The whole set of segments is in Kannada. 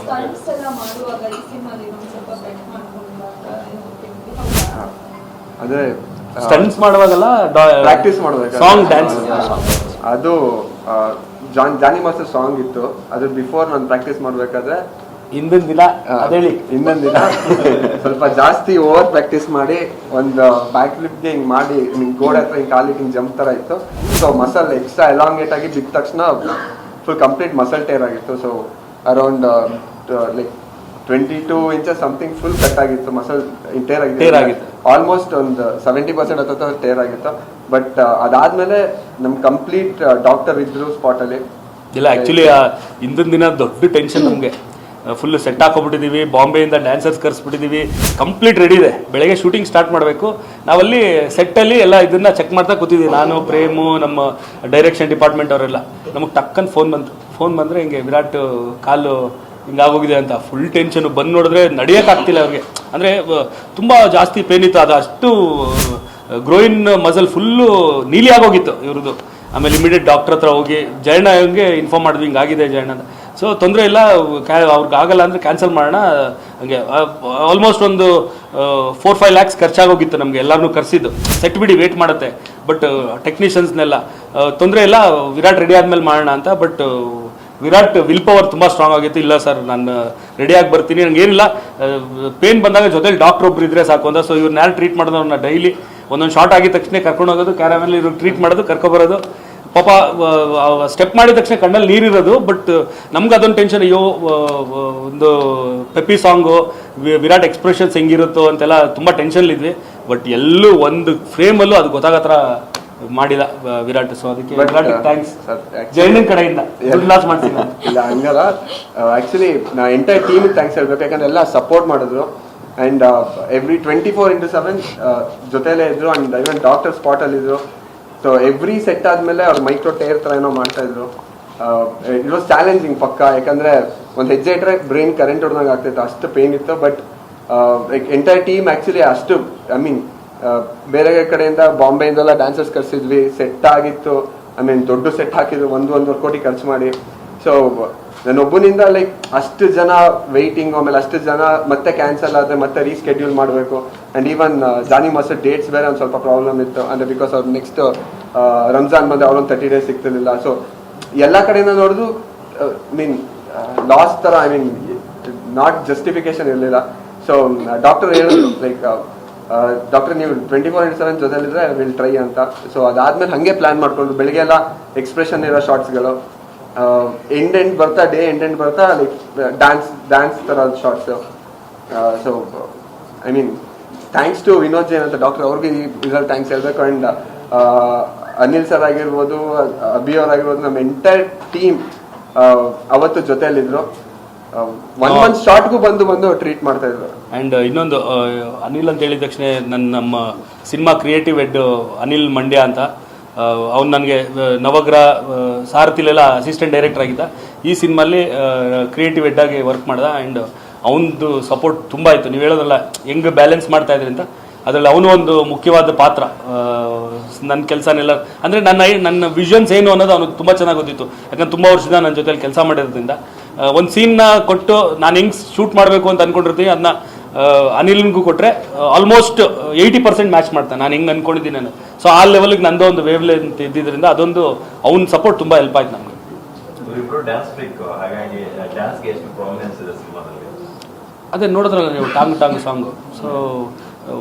ಸ್ಟಂಟ್ಸ್ ಎಲ್ಲ ಮಾಡುವಾಗ ಈ ಸಿನಿಮಾದಲ್ಲಿ ಒಂದು ಸ್ವಲ್ಪ ಬೆಟ್ ಮಾಡ್ಕೊಂಡಾಗ ಅಂದ್ರೆ ಸ್ಟಂಟ್ಸ್ ಮಾಡುವಾಗಲ್ಲ ಪ್ರಾಕ್ಟೀಸ್ ಮಾಡುವಾಗ ಸಾಂಗ್ ಡ್ಯಾನ್ಸ್ ಅದು ಜಾನಿ ಮಾಸ್ಟರ್ ಸಾಂಗ್ ಇತ್ತು. ಅದ್ರ ಬಿಫೋರ್ ನಾನು ಪ್ರಾಕ್ಟೀಸ್ ಮಾಡ್ಬೇಕಾದ್ರೆ ಹಿಂದಿನ ದಿನ ಇನ್ನೊಂದು ದಿನ ಸ್ವಲ್ಪ ಜಾಸ್ತಿ ಓವರ್ ಪ್ರಾಕ್ಟೀಸ್ ಮಾಡಿ ಒಂದು ಬ್ಯಾಕ್ ಫ್ಲಿಪ್ಗೆ ಹಿಂಗ್ ಮಾಡಿ ಗೋಡೆ ಹತ್ರ ಹಿಂಗ್ ಕಾಲಿಗೆ ಹಿಂಗ್ ಜಂಪ್ ತರ ಇತ್ತು. ಸೊ ಮಸಲ್ ಎಕ್ಸ್ಟ್ರಾ ಎಲಾಂಗೇಟ್ ಆಗಿ ಬಿದ್ದ ತಕ್ಷಣ ಫುಲ್ ಕಂಪ್ಲೀಟ್ ಮಸಲ್ ಟೇರ್ ಆಗಿತ್ತು. So around like 22 inches something full cut ಆಗಿತ್ತು, ಮಸಲ್ ಟೇರ್ ಆಗಿತ್ತು. ಆಲ್ಮೋಸ್ಟ್ ಒಂದು 70% ಹತ್ತ ಟೇರ್ ಆಗಿತ್ತು. ಬಟ್ ಅದಾದ್ಮೇಲೆ ನಮ್ ಕಂಪ್ಲೀಟ್ ಡಾಕ್ಟರ್ ಇದ್ರು ಸ್ಪಾಟ್ ಅಲ್ಲಿ. ಇಲ್ಲ ಆಕ್ಚುಲಿ ಹಿಂದಿನ ದಿನ ದೊಡ್ಡ ಟೆನ್ಷನ್ ನಮಗೆ. ಫುಲ್ ಸೆಟ್ ಹಾಕೋಬಿಟ್ಟಿದ್ದೀವಿ, ಬಾಂಬೆಯಿಂದ ಡ್ಯಾನ್ಸರ್ಸ್ ಕರೆಸ್ಬಿಟ್ಟಿದ್ದೀವಿ, ಕಂಪ್ಲೀಟ್ ರೆಡಿ ಇದೆ. ಬೆಳಗ್ಗೆ ಶೂಟಿಂಗ್ ಸ್ಟಾರ್ಟ್ ಮಾಡಬೇಕು. ನಾವಲ್ಲಿ ಸೆಟ್ಟಲ್ಲಿ ಎಲ್ಲ ಇದನ್ನ ಚೆಕ್ ಮಾಡ್ತಾ ಕೂತಿದ್ದೀವಿ, ನಾನು ಪ್ರೇಮು ನಮ್ಮ ಡೈರೆಕ್ಷನ್ ಡಿಪಾರ್ಟ್ಮೆಂಟ್ ಅವರೆಲ್ಲ. ನಮಗೆ ಟಕ್ಕನ್ ಫೋನ್ ಬಂದರೆ ಹಿಂಗೆ ವಿರಾಟ್ ಕಾಲು ಹಿಂಗಾಗೋಗಿದೆ ಅಂತ. Full tension. ಬಂದು ನೋಡಿದ್ರೆ ನಡೆಯೋಕ್ಕಾಗ್ತಿಲ್ಲ ಅವ್ರಿಗೆ. ಅಂದರೆ ತುಂಬ ಜಾಸ್ತಿ ಪೇನ್ ಇತ್ತು. ಅದು ಅಷ್ಟು ಗ್ರೋಯಿನ್ ಮಸಲ್ ಫುಲ್ಲು ನೀಲಿ ಆಗೋಗಿತ್ತು ಇವ್ರದ್ದು. ಆಮೇಲೆ ಇಮಿಡಿಯೇಟ್ ಡಾಕ್ಟರ್ ಹತ್ರ ಹೋಗಿ ಜಯಣ್ಣ ಹಂಗೆ ಇನ್ಫಾರ್ಮ್ ಮಾಡಿದ್ವಿ, ಹಿಂಗಾಗಿದೆ ಜಯಣ್ಣ ಅಂತ. ಸೊ ತೊಂದರೆ ಇಲ್ಲ, ಅವ್ರಿಗೆ ಆಗಲ್ಲ ಅಂದರೆ ಕ್ಯಾನ್ಸಲ್ ಮಾಡೋಣ. ಹಂಗೆ ಆಲ್ಮೋಸ್ಟ್ ಒಂದು 4-5 lakhs ಖರ್ಚಾಗೋಗಿತ್ತು ನಮಗೆ. ಎಲ್ಲರನ್ನೂ ಕರೆಸಿದ್ದು. ಸೆಟ್ ಬಿಡಿ ವೇಟ್ ಮಾಡುತ್ತೆ, ಬಟ್ ಟೆಕ್ನಿಷಿಯನ್ಸ್ನೆಲ್ಲ ತೊಂದರೆ ಇಲ್ಲ, ವಿರಾಟ್ ರೆಡಿ ಆದಮೇಲೆ ಮಾಡೋಣ ಅಂತ. ಬಟ್ ವಿರಾಟ್ ವಿಲ್ ಪವರ್ ತುಂಬ ಸ್ಟ್ರಾಂಗ್ ಆಗಿತ್ತು. ಇಲ್ಲ ಸರ್ ನಾನು ರೆಡಿಯಾಗಿ ಬರ್ತೀನಿ, ನಂಗೆ ಏನಿಲ್ಲ, ಪೇನ್ ಬಂದಾಗ ಜೊತೆಲಿ ಡಾಕ್ಟರ್ ಒಬ್ರು ಇದ್ರೆ ಸಾಕು ಅಂತ. ಸೊ ಇವ್ರನ್ನ ಯಾರು ಟ್ರೀಟ್ ಮಾಡೋದು, ಅವ್ರನ್ನ ಡೈಲಿ ಒಂದೊಂದು ಶಾರ್ಟ್ ಆಗಿದ ತಕ್ಷಣ ಕರ್ಕೊಂಡು ಹೋಗೋದು, ಕ್ಯಾರಮಲ್ಲಿ ಇವ್ರಿಗೆ ಟ್ರೀಟ್ ಮಾಡೋದು, ಕರ್ಕೊಬರೋದು. ಪಾಪ ಸ್ಟೆಪ್ ಮಾಡಿದ ತಕ್ಷಣ ಕಣ್ಣಲ್ಲಿ ನೀರಿರೋದು. ಬಟ್ ನಮ್ಗೆ ಅದೊಂದು ಟೆನ್ಷನ್, ಅಯ್ಯೋ ಒಂದು ಪೆಪ್ಪಿ ಸಾಂಗು, ವಿರಾಟ್ ಎಕ್ಸ್ಪ್ರೆಷನ್ಸ್ ಹೆಂಗಿರುತ್ತೋ ಅಂತೆಲ್ಲ ತುಂಬ ಟೆನ್ಷನ್ಲಿದ್ವಿ. ಬಟ್ ಎಲ್ಲೂ ಒಂದು ಫ್ರೇಮಲ್ಲೂ ಅದು ಗೊತ್ತಾಗತ್ರ ಮಾಡಿಲ್ಲ ವಿರಾಟ್. ಸೊ ಅದಕ್ಕೆ ಥ್ಯಾಂಕ್ಸ್ ಜೈನನ್ ಕಡೆಯಿಂದ ಲಾಸ್ ಮಾಡ್ತೀನಿ. ಇಲ್ಲ ಹಂಗಲ್ಲ, ಆಕ್ಚುಲಿ ನಾ ಎಂಟೈರ್ ಟೀಮ್ ಥ್ಯಾಂಕ್ಸ್ ಹೇಳ್ಬೇಕು. ಯಾಕಂದ್ರೆ ಎಲ್ಲ ಸಪೋರ್ಟ್ ಮಾಡಿದ್ರು. ಅಂಡ್ ಎವ್ರಿ 24/7 ಜೊತೆಲೇ ಇದ್ರು. ಅಂಡ್ ಇವನ್ ಡಾಕ್ಟರ್ ಸ್ಪಾಟ್ ಅಲ್ಲಿ ಇದ್ರು. ಸೊ ಎವ್ರಿ ಸೆಟ್ ಆದ್ಮೇಲೆ ಅವ್ರು ಮೈಕ್ರೋ ಟೇರ್ ತರ ಏನೋ ಮಾಡ್ತಾ ಇದ್ರು. ಇಟ್ ವಾಸ್ ಚಾಲೆಂಜಿಂಗ್ ಪಕ್ಕ. ಯಾಕಂದ್ರೆ ಒಂದು ಹೆಜ್ಜೆ ಇಟ್ರೆ ಬ್ರೈನ್ ಕರೆಂಟ್ ಹೊಡೆದಂಗೆ ಆಗ್ತಿತ್ತು, ಅಷ್ಟು ಪೇನ್ ಇತ್ತು. ಬಟ್ ಎಂಟೈರ್ ಟೀಮ್ ಆಕ್ಚುಲಿ ಅಷ್ಟು, ಐ ಮೀನ್ ಬೇರೆ ಕಡೆಯಿಂದ ಬಾಂಬೆಯಿಂದೆಲ್ಲ ಡ್ಯಾನ್ಸರ್ಸ್ ಕರ್ಸಿದ್ವಿ. ಸೆಟ್ ಆಗಿತ್ತು, ಐ ಮೀನ್ ದೊಡ್ಡ ಸೆಟ್ ಹಾಕಿದ್ರು, 1.5 ಕೋಟಿ ಖರ್ಚು ಮಾಡಿ. ಸೊ ನಾನೊಬ್ಬನಿಂದ ಲೈಕ್ ಅಷ್ಟು ಜನ ವೆಯ್ಟಿಂಗ್, ಆಮೇಲೆ ಅಷ್ಟು ಜನ ಮತ್ತೆ ಕ್ಯಾನ್ಸಲ್ ಆದರೆ ಮತ್ತೆ ರೀಸ್ಕೆಡ್ಯೂಲ್ ಮಾಡಬೇಕು. And even Jani master dates ಬೇರೆ ಒಂದು ಸ್ವಲ್ಪ ಪ್ರಾಬ್ಲಮ್ ಇತ್ತು. ಅಂದರೆ ಬಿಕಾಸ್ ಅವ್ರು ನೆಕ್ಸ್ಟ್ ರಂಜಾನ್ ಬಂದು ಅವ್ರೊಂದು 30 days ಸಿಗ್ತಿರ್ಲಿಲ್ಲ. ಸೊ ಎಲ್ಲ ಕಡೆಯಿಂದ ನೋಡಿದ್ರು ಮೀನ್ ಲಾಸ್ ಥರ, ಐ ಮೀನ್ ನಾಟ್ ಜಸ್ಟಿಫಿಕೇಶನ್ ಇರಲಿಲ್ಲ. ಸೊ ಡಾಕ್ಟರ್ ಹೇಳಿದ್ರು ಲೈಕ್, ಡಾಕ್ಟರ್ ನೀವು 24/7 ಜೊತೆಲಿದ್ರೆ ವಿಲ್ ಟ್ರೈ ಅಂತ. ಸೊ ಅದಾದ್ಮೇಲೆ ಹಾಗೆ ಪ್ಲಾನ್ ಮಾಡ್ಕೊಂಡು ಬೆಳಿಗ್ಗೆ ಎಲ್ಲ ಎಕ್ಸ್ಪ್ರೆಷನ್ ಇರೋ ಶಾರ್ಟ್ಸ್ಗಳು, ಎಂಡ್ ಬರ್ತಾ ಡೇ ಎಂಡ್ ಬರ್ತಾ ಲೈಕ್ ಡ್ಯಾನ್ಸ್ ಥರ shorts. So I mean thanks to Vinod Jain ಅಂತ ಡಾಕ್ಟರ್, ಅವ್ರಿಗೆ ಇದ್ರಲ್ಲಿ ಥ್ಯಾಂಕ್ಸ್ ಹೇಳ್ಬೇಕು. ಆ್ಯಂಡ್ ಅನಿಲ್ ಸರ್ ಆಗಿರ್ಬೋದು, ಅಭಿ ಅವ್ರು ಆಗಿರ್ಬೋದು, ನಮ್ಮ ಎಂಟೈರ್ ಟೀಮ್ ಅವತ್ತು ಜೊತೆಯಲ್ಲಿದ್ರು. ಒಂದ್ ಶಾರ್ಟ್ಗೂ ಬಂದು ಟ್ರೀಟ್ ಮಾಡ್ತಾ ಇದ್ರು. ಆ್ಯಂಡ್ ಇನ್ನೊಂದು ಅನಿಲ್ ಅಂತ ಹೇಳಿದ ತಕ್ಷಣ ನಮ್ಮ cinema creative head Anil Mandya ಅಂತ, ಅವ್ನು ನನಗೆ ನವಗ್ರಹ ಸಾರಥಿಲೆಲ್ಲ ಅಸಿಸ್ಟೆಂಟ್ ಡೈರೆಕ್ಟರ್ ಆಗಿದ್ದ. ಈ ಸಿನಿಮಾಲಿ ಕ್ರಿಯೇಟಿವ್ ಹೆಡ್ ಆಗಿ ವರ್ಕ್ ಮಾಡ್ದ. ಆ್ಯಂಡ್ ಅವನದು ಸಪೋರ್ಟ್ ತುಂಬ ಆಯಿತು. ನೀವು ಹೇಳೋದಲ್ಲ ಹೆಂಗೆ ಬ್ಯಾಲೆನ್ಸ್ ಮಾಡ್ತಾ ಇದ್ರಿ ಅಂತ, ಅದರಲ್ಲಿ ಅವನು ಒಂದು ಮುಖ್ಯವಾದ ಪಾತ್ರ. ನನ್ನ ಕೆಲಸನೆಲ್ಲ ಅಂದರೆ ನನ್ನ ವಿಷನ್ಸ್ ಏನು ಅನ್ನೋದು ಅವನಿಗೆ ತುಂಬ ಚೆನ್ನಾಗಿ ಗೊತ್ತಿತ್ತು. ಯಾಕಂದ್ರೆ ತುಂಬ ವರ್ಷದಿಂದ ನನ್ನ ಜೊತೆಲಿ ಕೆಲಸ ಮಾಡಿರೋದ್ರಿಂದ ಒಂದು ಸೀನ್ನ ಕೊಟ್ಟು ನಾನು ಹೆಂಗೆ ಶೂಟ್ ಮಾಡಬೇಕು ಅಂತ ಅಂದ್ಕೊಂಡಿರ್ತೀನಿ, ಅದನ್ನ ಅನಿಲ್ಗೂ ಕೊಟ್ಟರೆ ಆಲ್ಮೋಸ್ಟ್ 80% ಮ್ಯಾಚ್ ಮಾಡ್ತಾನೆ ನಾನು ಹೆಂಗೆ ಅಂದ್ಕೊಂಡಿದ್ದೀನಿ ನಾನು. ಸೊ ಆ ಲೆವೆಲ್ಗೆ ನಂದು ಒಂದು ವೇವ್ ಲೆಂತ್ ಇದ್ದಿದ್ದರಿಂದ ಅದೊಂದು ಅವ್ನ ಸಪೋರ್ಟ್ ತುಂಬ ಹೆಲ್ಪ್ ಆಯ್ತು ನಮಗೆ. ಅದೇ ನೋಡಿದ್ರಲ್ಲ ನೀವು ಟಾಂಗ್ ಸಾಂಗು. ಸೊ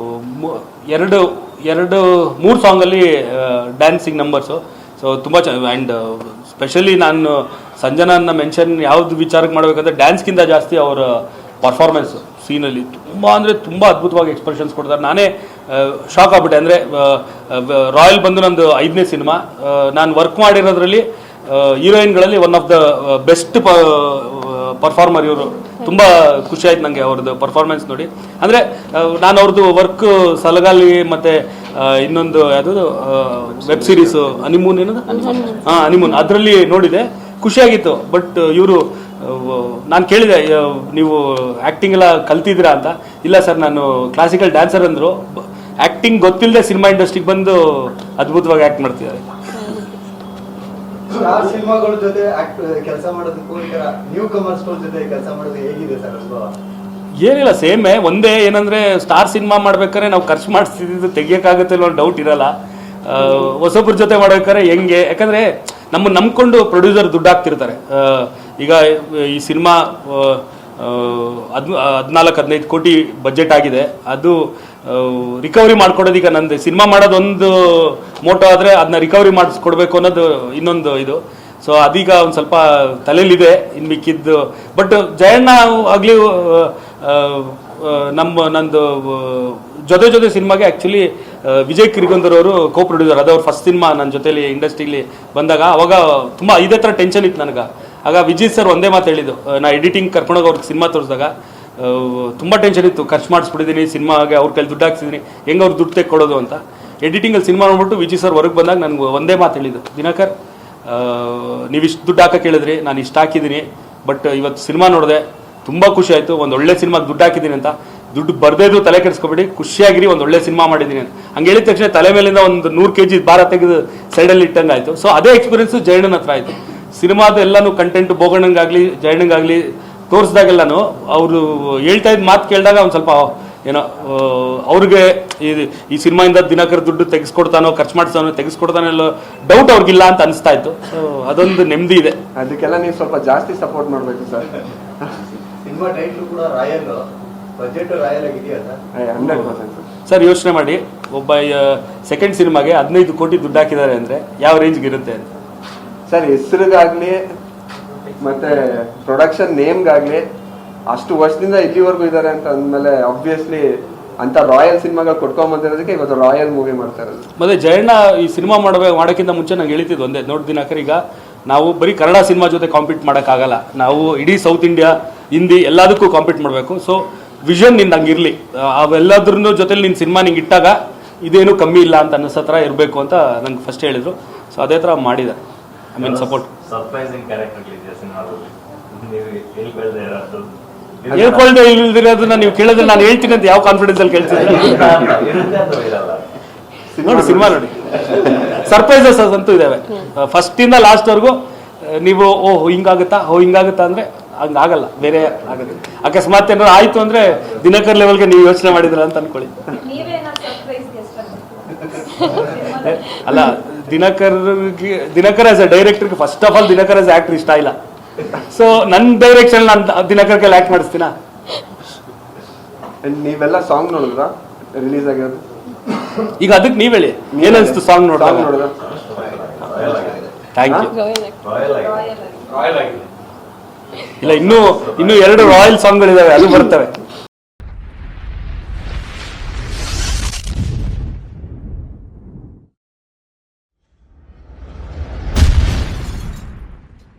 2-3 ಸಾಂಗಲ್ಲಿ ಡ್ಯಾನ್ಸಿಂಗ್ ನಂಬರ್ಸು. ಸೊ ತುಂಬ ಚೆನ್ನಾಗಿ. ಆ್ಯಂಡ್ ಸ್ಪೆಷಲಿ ನಾನು ಸಂಜನನ್ನ ಮೆನ್ಷನ್ ಯಾವ್ದು ವಿಚಾರಕ್ಕೆ ಮಾಡಬೇಕಂದ್ರೆ ಡ್ಯಾನ್ಸ್ಗಿಂತ ಜಾಸ್ತಿ ಅವರ ಪರ್ಫಾರ್ಮೆನ್ಸು ಸೀನಲ್ಲಿ ತುಂಬ ಅಂದರೆ ತುಂಬ ಅದ್ಭುತವಾಗಿ ಎಕ್ಸ್ಪ್ರೆಷನ್ಸ್ ಕೊಡ್ತಾರೆ. ನಾನೇ ಶಾಕ್ ಆಗ್ಬಿಟ್ಟೆ. ಅಂದರೆ ರಾಯಲ್ ಬಂದು ನಂದು 5ನೇ ಸಿನಿಮಾ. ನಾನು ವರ್ಕ್ ಮಾಡಿರೋದ್ರಲ್ಲಿ ಹೀರೋಯಿನ್ಗಳಲ್ಲಿ one of the best performer ಇವರು. ತುಂಬ ಖುಷಿ ಆಯ್ತು ನನಗೆ ಅವ್ರದ್ದು ಪರ್ಫಾರ್ಮೆನ್ಸ್ ನೋಡಿ. ಅಂದರೆ ನಾನು ಅವ್ರದ್ದು ವರ್ಕ್ ಸಲಗಾಲಿ ಮತ್ತು ಇನ್ನೊಂದು ಯಾವುದು ವೆಬ್ ಸೀರೀಸು ಹನಿಮೂನ್ ಏನದು, ಹನಿಮೂನ್, ಅದರಲ್ಲಿ ನೋಡಿದೆ, ಖುಷಿಯಾಗಿತ್ತು. ಬಟ್ ಇವರು ನಾನು ಕೇಳಿದೆ ನೀವು ಆ್ಯಕ್ಟಿಂಗ್ ಎಲ್ಲ ಕಲ್ತಿದ್ದೀರಾ ಅಂತ. ಇಲ್ಲ ಸರ್ ನಾನು ಕ್ಲಾಸಿಕಲ್ ಡ್ಯಾನ್ಸರ್ ಅಂದರು. ಆ್ಯಕ್ಟಿಂಗ್ ಗೊತ್ತಿಲ್ಲದೆ ಸಿನಿಮಾ ಇಂಡಸ್ಟ್ರಿಗೆ ಬಂದು ಅದ್ಭುತವಾಗಿ ಆ್ಯಕ್ಟ್ ಮಾಡ್ತಿದ್ದಾರೆ. ಸ್ಟಾರ್ ಸಿನಿಮಾಗಳ ಜೊತೆ ಕೆಲಸ ಮಾಡೋದಕ್ಕೂ ಈ ತರ ನ್ಯೂ ಕಮರ್ಸ್ ಜೊತೆ ಕೆಲಸ ಮಾಡೋದು ಹೇಗಿದೆ ಸರ್ ಅನುಭವ? ಏನಿಲ್ಲ ಸೇಮೇ, ಒಂದೇ ಏನಂದ್ರೆ ಸ್ಟಾರ್ ಸಿನಿಮಾ ಮಾಡ್ಬೇಕಾದ್ರೆ ನಾವು ಖರ್ಚು ಮಾಡಿಸಿದ್ದು ತೆಗಿಯೋಕ್ಕಾಗುತ್ತೆ ಅನ್ನೋ ಡೌಟ್ ಇರಲ್ಲ. ಹೊಸಬ್ರ ಜೊತೆ ಮಾಡ್ಬೇಕಾದ್ರೆ ಹೆಂಗೆ, ಯಾಕಂದ್ರೆ ನಮ್ಮನ್ನು ನಂಬ್ಕೊಂಡು ಪ್ರೊಡ್ಯೂಸರ್ ದುಡ್ಡು ಹಾಕ್ತಿರ್ತಾರೆ. ಈಗ ಈ ಸಿನಿಮಾ 14-15 ಕೋಟಿ ಬಜೆಟ್ ಆಗಿದೆ. ಅದು ರಿಕವರಿ ಮಾಡ್ಕೊಡೋದು ಈಗ ನಂದು ಸಿನಿಮಾ ಮಾಡೋದೊಂದು ಮೋಟೋ ಆದರೆ ಅದನ್ನ ರಿಕವರಿ ಮಾಡಿಸ್ಕೊಡ್ಬೇಕು ಅನ್ನೋದು ಇನ್ನೊಂದು ಇದು. ಸೊ ಅದೀಗ ಒಂದು ಸ್ವಲ್ಪ ತಲೆಯಲ್ಲಿದೆ. ಇನ್ನು ಮಿಕ್ಕಿದ್ದು ಬಟ್ ಜಯಣ್ಣ ಆಗಲಿ ನಂದು ಜೊತೆ ಸಿನಿಮಾಗೆ ಆ್ಯಕ್ಚುಲಿ ವಿಜಯ್ ಕಿರಿಗೊಂದರ್ ಅವರು ಕೋ ಪ್ರೊಡ್ಯೂಸರ್. ಅದು ಅವ್ರ ಫಸ್ಟ್ ಸಿನಿಮಾ ನನ್ನ ಜೊತೆಲಿ ಇಂಡಸ್ಟ್ರಿಲಿ ಬಂದಾಗ ಅವಾಗ ತುಂಬ ಇದೇ ಥರ ಟೆನ್ಷನ್ ಇತ್ತು ನನಗೆ. ಆಗ ವಿಜಯ್ ಸರ್ ಒಂದೇ ಮಾತು ಹೇಳಿದ್ದು, ನಾ ಎಡಿಟಿಂಗ್ ಕರ್ಕೊಂಡೋಗಿ ಅವ್ರಿಗೆ ಸಿನಿಮಾ ತೋರಿಸಿದಾಗ ತುಂಬ ಟೆನ್ಷನ್ ಇತ್ತು. ಖರ್ಚು ಮಾಡಿಸ್ಬಿಟ್ಟಿದ್ದೀನಿ ಸಿನಿಮಾಗೆ, ಅವ್ರ ಕೈಲಿ ದುಡ್ಡು ಹಾಕ್ಸಿದ್ದೀನಿ, ಹೆಂಗೆ ಅವ್ರು ದುಡ್ಡು ತೆಕ್ಕೊಡೋದು ಅಂತ. ಎಡಿಟಿಂಗಲ್ಲಿ ಸಿನಿಮಾ ನೋಡ್ಬಿಟ್ಟು ವಿಜಯ್ ಸರ್ ಹೊರಗೆ ಬಂದಾಗ ನನಗೆ ಒಂದೇ ಮಾತು ಹೇಳಿದ್ದು, ದಿನಕರ್ ನೀವು ಇಷ್ಟು ದುಡ್ಡು ಹಾಕಕ್ಕೆ ಹೇಳಿದ್ರಿ, ನಾನು ಇಷ್ಟು ಹಾಕಿದ್ದೀನಿ, ಬಟ್ ಇವತ್ತು ಸಿನಿಮಾ ನೋಡಿದೆ ತುಂಬ ಖುಷಿ ಆಯಿತು, ಒಂದು ಒಳ್ಳೆ ಸಿನಿಮಾಗೆ ದುಡ್ಡು ಹಾಕಿದ್ದೀನಿ ಅಂತ. ದುಡ್ಡು ಬರ್ದೇದು ತಲೆ ಕೆಡಿಸ್ಕೊಬೇಡಿ, ಖುಷಿಯಾಗಿರಿ, ಒಂದು ಒಳ್ಳೆ ಸಿನಿಮಾ ಮಾಡಿದ್ದೀನಿ ಅಂತ. ಹಂಗೆ ಹೇಳಿದ ತಕ್ಷಣ ತಲೆ ಮೇಲಿಂದ ಒಂದು 100 kg ಭಾರ ತೆಗೆದು ಸೈಡಲ್ಲಿ ಇಟ್ಟಂಗೆ ಆಯಿತು. ಸೊ ಅದೇ ಎಕ್ಸ್ಪೀರಿಯನ್ಸು ಜಯಣ್ಣನ ಹತ್ರ ಆಯಿತು. ಸಿನಿಮಾದ ಎಲ್ಲನೂ ಕಂಟೆಂಟ್ ಬೋಗಣ್ಣಂಗಾಗಲಿ ಜಯಣ್ಣಂಗಾಗಲಿ ತೋರಿಸಿದಾಗೆಲ್ಲನೂ ಅವರು ಹೇಳ್ತಾ ಇದ್ದ ಮಾತು ಕೇಳಿದಾಗ ಒಂದು ಸ್ವಲ್ಪ ಏನೋ ಅವ್ರಿಗೆ ಈ ಸಿನಿಮಾಯಿಂದ ದಿನಕರ್ ದುಡ್ಡು ತೆಗೆಸ್ಕೊಡ್ತಾನೋ, ಖರ್ಚು ಮಾಡ್ತಾನೋ, ತೆಗೆಸ್ಕೊಡ್ತಾನೋ ಎಲ್ಲೋ ಡೌಟ್ ಅವ್ರಿಗಿಲ್ಲ ಅಂತ ಅನಿಸ್ತಾ ಇತ್ತು. ಸೊ ಅದೊಂದು ನೆಮ್ಮದಿ ಇದೆ. ಅದಕ್ಕೆಲ್ಲ ನೀವು ಸ್ವಲ್ಪ ಜಾಸ್ತಿ ಸಪೋರ್ಟ್ ಮಾಡಬೇಕು ಸರ್. ಸಿನಿಮಾ ಟೈಟ್ಲು ಕೂಡ ರಾಯಲ್, ಬಜೆಟ್ ರಾಯಲ್ ಆಗಿದೆಯಾ ಸರ್? 100% ಸರ್ ಯೋಚನೆ ಮಾಡಿ, ಒಬ್ಬ ಸೆಕೆಂಡ್ ಸಿನಿಮಾಗೆ 15 ಕೋಟಿ ದುಡ್ಡು ಹಾಕಿದ್ದಾರೆ ಅಂದರೆ ಯಾವ ರೇಂಜ್ಗೆ ಇರುತ್ತೆ ಅಂತ. ಸರ್ ಹೆಸರಿಗಾಗ್ಲಿ ಮತ್ತೆ ಪ್ರೊಡಕ್ಷನ್ ನೇಮ್ಗಾಗ್ಲಿ ಅಷ್ಟು ವರ್ಷದಿಂದ ಇಲ್ಲಿವರೆಗೂ ಇದ್ದಾರೆ ಅಂತ ಅಂದಮೇಲೆ ಆಬ್ವಿಯಸ್ಲಿ ಅಂತ ರಾಯಲ್ ಸಿನಿಮಾಗಳು ಕೊಟ್ಕೊಂಬಂದಿರೋದಕ್ಕೆ ಇವತ್ತು ರಾಯಲ್ ಮೂವಿ ಮಾಡ್ತಾ ಇರೋದು. ಮತ್ತೆ ಜಯಣ್ಣ ಈ ಸಿನಿಮಾ ಮಾಡೋಕ್ಕಿಂತ ಮುಂಚೆ ನಂಗೆ ಹೇಳ್ತಿದ್ದು ಒಂದೇ, ನೋಡಿ ದಿನಕರ್, ಈಗ ನಾವು ಬರೀ ಕನ್ನಡ ಸಿನಿಮಾ ಜೊತೆ ಕಾಂಪೀಟ್ ಮಾಡೋಕ್ಕಾಗಲ್ಲ, ನಾವು ಇಡೀ ಸೌತ್ ಇಂಡಿಯಾ ಹಿಂದಿ ಎಲ್ಲದಕ್ಕೂ ಕಾಂಪೀಟ್ ಮಾಡಬೇಕು. ಸೊ ವಿಷನ್ ನಿಂದು ಹಂಗಿರಲಿ, ಅವೆಲ್ಲದ್ರ ಜೊತೆಲಿ ನಿನ್ನ ಸಿನಿಮಾ ನಿಂಗೆ ಇಟ್ಟಾಗ ಇದೇನು ಕಮ್ಮಿ ಇಲ್ಲ ಅಂತ ಅನ್ನಿಸೋ ಥರ ಇರಬೇಕು ಅಂತ ನಂಗೆ ಫಸ್ಟ್ ಹೇಳಿದರು. ಸೊ ಅದೇ ಥರ ಮಾಡಿದ್ದಾರೆ. I mean support. Surprising character ಇದೆಯಾ ಸಿನಿಮಾದಲ್ಲಿ? ನೀವು ಹೇಳ್ಕೊಳ್ದೆ ಇಲ್ದಿರೋದನ್ನ ನೀವು ಕೇಳಿದ್ರೆ ನಾನು ಹೇಳ್ತೀನಿ ಅಂತ ಯಾವ ಕಾನ್ಫಿಡೆನ್ಸ್ ಅಲ್ಲಿ ಕೇಳ್ತಿದ್ರೆ ನೋಡಿ ಸಿನಿಮಾ ನೋಡಿ. ಸರ್ಪ್ರೈಸಸ್ ಅಂತೂ ಇದಾವೆ ಫಸ್ಟ್ ಇಂದ ಲಾಸ್ಟ್ ವರ್ಗು. ನೀವು ಹಿಂಗಾಗುತ್ತಾ ಅಂದ್ರೆ ಹಂಗಾಗಲ್ಲ, ಬೇರೆ ಆಗುತ್ತೆ. ಅಕಸ್ಮಾತ್ ಏನಾದ್ರು ಆಯ್ತು ಅಂದ್ರೆ ದಿನಕರ್ ಲೆವೆಲ್ಗೆ ನೀವು ಯೋಚನೆ ಮಾಡಿದ್ರ ಅಂತ ಅನ್ಕೊಳ್ಳಿ. ಅಲ್ಲ, ದಿನಕರ್ ಆಸ್ ಅ ಡೈರೆಕ್ಟರ್ಗೆ first of all Dinakar as actor ಇಷ್ಟ ಇಲ್ಲ. ಸೊ ನನ್ನ ಡೈರೆಕ್ಷನ್ ನಾನು ದಿನಕರ್ ಕೈಲಿ ಆಕ್ಟ್ ಮಾಡಿಸ್ತೀನ. ನೀವೆಲ್ಲ ಸಾಂಗ್ ನೋಡಿದ್ರಾ ರಿಲೀಸ್ ಆಗಿರೋದು? ಈಗ ಅದಕ್ಕೆ ನೀವ್ ಹೇಳಿ, ಏನನ್ಸ್ತು ಸಾಂಗ್ ನೋಡಿದಾಗ? Thank you. ಇಲ್ಲ, ಇನ್ನೂ 2 ರಾಯಲ್ ಸಾಂಗ್ಗಳಿದಾವೆ, ಅದು ಬರ್ತವೆ.